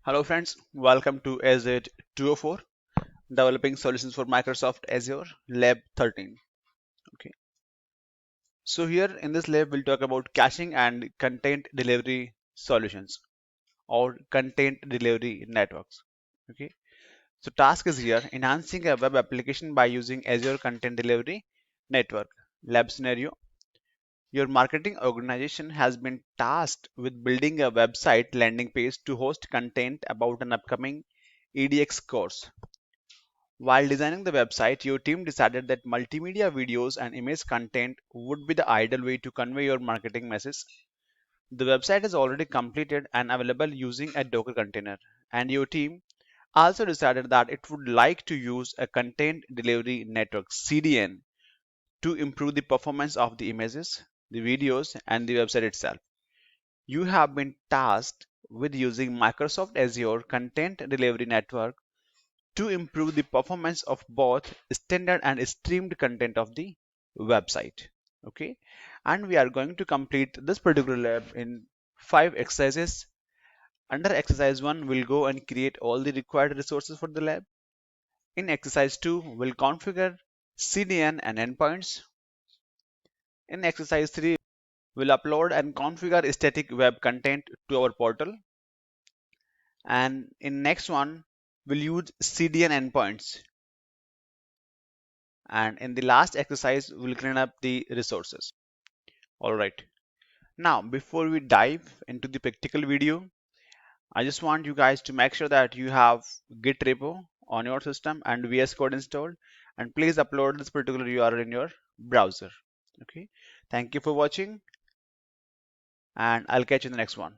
Hello friends, welcome to AZ-204, Developing Solutions for Microsoft Azure, Lab 13. Okay, so here in this lab we'll talk about caching and content delivery solutions or content delivery networks. Okay, so task is here, enhancing a web application by using Azure Content Delivery Network. Lab scenario, your marketing organization has been tasked with building a website landing page to host content about an upcoming EDX course. While designing the website, your team decided that multimedia videos and image content would be the ideal way to convey your marketing message. The website is already completed and available using a Docker container, and your team also decided that it would like to use a content delivery network CDN to improve the performance of the images, the videos, and the website itself. You have been tasked with using Microsoft Azure Content Delivery Network to improve the performance of both standard and streamed content of the website. Okay, and we are going to complete this particular lab in 5 exercises. Under exercise 1, we'll go and create all the required resources for the lab. In exercise 2, we'll configure CDN and endpoints. In exercise 3, we'll upload and configure static web content to our portal. And in next one, we'll use CDN endpoints. And in the last exercise, we'll clean up the resources. All right. Now, before we dive into the practical video, I just want you guys to make sure that you have GitRepo on your system and VS Code installed, and please upload this particular URL in your browser. Okay. Thank you for watching, and I'll catch you in the next one.